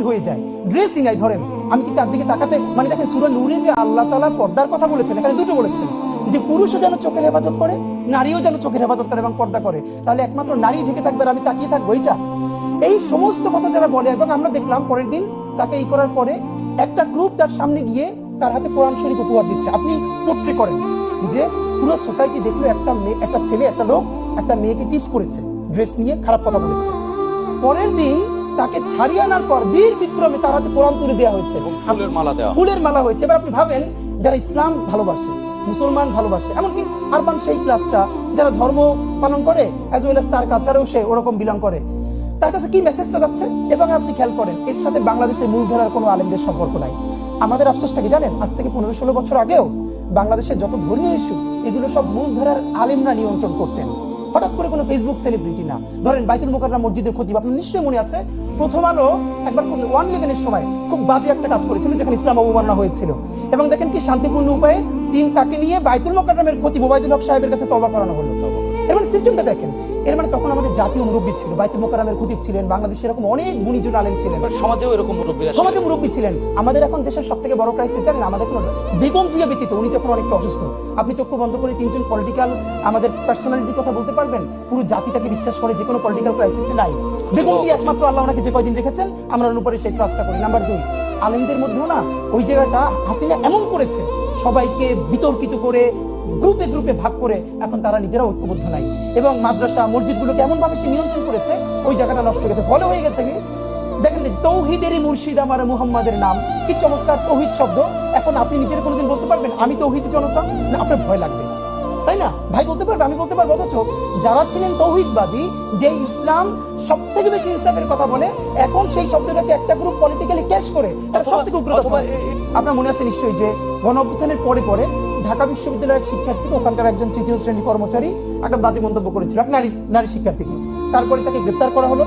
হয়ে যায়, ড্রেসই নাই। ধরেন আমি কি তার দিকে তাকাতে, মানে দেখেন সূরা নূরে যে আল্লাহ তাআলা পর্দার কথা বলেছেন, এখানে দুটো বলেছেন, যে পুরুষও যেন চোখের হেফাজত করে, নারীও যেন চোখের হেফাজত করে এবং পর্দা করে। তাহলে একমাত্র নারী ঢেকে থাকবে আর আমি তাকিয়ে থাকবো, এইটা? এই সমস্ত কথা যারা বলে, এবং আমরা দেখলাম পরের দিন তাকে এই করার পরে একটা গ্রুপ তার সামনে গিয়ে তার হাতে কোরআন শরীফ উপহার দিচ্ছে। আপনি পোট্রে করেন যে পুরো সোসাইটি দেখলো একটা ছেলে, একটা লোক একটা মেয়েকে টিস করেছে, ড্রেস নিয়ে খারাপ কথা বলেছে। পরের দিন তাকে ছাড়িয়ে আনার পর বীর বিক্রমে তার হাতে কোরআন তুলে দেওয়া হয়েছে, ফুলের মালা হয়েছে। এবার আপনি ভাবেন, যারা ইসলাম ভালোবাসে, মুসলমান ভালোবাসে, এমনকি আরবান সেই ক্লাসটা যারা ধর্ম পালন করে, অ্যাজ ওয়েল অ্যাজ তার কালচারেও সে ওরকম বিলং করে, তার কাছে কি মেসেজটা যাচ্ছে? এবং আপনি খেয়াল করেন, এর সাথে বাংলাদেশের মূলধারার কোনো আলেমদের সম্পর্ক নাই। আমাদের আফসোসটা কি জানেন? আজ থেকে 15-16 বছর আগেও বাংলাদেশের যত ধর্মীয় ইস্যু, এগুলো সব মূলধারার আলেমরা নিয়ন্ত্রণ করতেন। হঠাৎ করে কোনো ফেসবুক সেলিব্রিটি না। ধরেন বাইতুল মোকাররম মসজিদের খতিব, আপনার নিশ্চয়ই মনে আছে, প্রথম আলো একবার 111-এর সময় খুব বাজে একটা কাজ করেছিল, যেখানে ইসলাম অবমাননা হয়েছিল। এবং দেখেন কি শান্তিপূর্ণ উপায়ে তাকে নিয়ে বাইতুল মোকাররমের খতিব ওবায়দুল হক সাহেবের কাছে তওবা করানো হলো। এর মানে সিস্টেমটা দেখেন। এর মানে তখন আমাদের জাতীয় মুরব্বী ছিল, বাইতুল মোকাররমের খতিব ছিলেন, বাংলাদেশে এরকম অনেক গুণীজন আলেম ছিলেন, সমাজেও এরকম সমাজে মুরব্বী ছিলেন। আমাদের এখন দেশের সবথেকে বড় ক্রাইসিস জানেন? আমাদের কোনো বেগম জিয়া ব্যতীত, উনি তখন অনেকটা অসুস্থ। আপনি চক্ষু বন্ধ করে 3জন পলিটিক্যাল আমাদের পার্সোনালিটির কথা বলতে পারবেন? পুরো জাতি তাকে বিশ্বাস করে, যে কোনো পলিটিক্যাল ক্রাইসিসে নাই। বেগম জিয়া একমাত্র, আল্লাহ ওনাকে যে কয়দিন রেখেছেন আমরা ওর উপরে সেই ট্রাস্টটা করি। নাম্বার 2, আলেমদের মধ্যেও না ওই জায়গাটা হাসিনা এমন করেছে, সবাইকে বিতর্কিত করে গ্রুপে গ্রুপে ভাগ করে এখন তারা নিজেরা ঐক্যবদ্ধ নাই। এবং মাদ্রাসা মসজিদগুলোকে এমন ভাবে সে নিয়ন্ত্রণ করেছে, ওই জায়গাটা নষ্ট হয়ে গেছে। ফলে হয়ে গেছে কি দেখেন, তৌহিদেরই মুর্শিদ আমার মুহাম্মাদের নাম, কি চমৎকার তৌহিদ শব্দ। এখন আপনি নিজের কোনোদিন বলতে পারবেন আমি তৌহিদি জনতা? না, আপনার ভয় লাগবে, তাই না? ভাই বলতে পারবে, আমি বলতে পারবো। অথচ যারা ছিলেন তৌহিদবাদী, যে ইসলাম সব থেকে বেশি ইনসাফের কথা বলে, এখন সেই শব্দটাকে একটা গ্রুপ পলিটিক্যালি ক্যাশ করে সব থেকে উপরে কথা বলছে। আপনার মনে আছে নিশ্চয়ই যে গণ অভ্যুত্থানের পরে পরে ঢাকা বিশ্ববিদ্যালয়ের শিক্ষার্থীকে, ওখানকার একজন 3য় শ্রেণী কর্মচারী একটা বাজে মন্তব্য করেছিল, এক নারী শিক্ষার্থীকে। তারপরে তাকে গ্রেফতার করা হলো।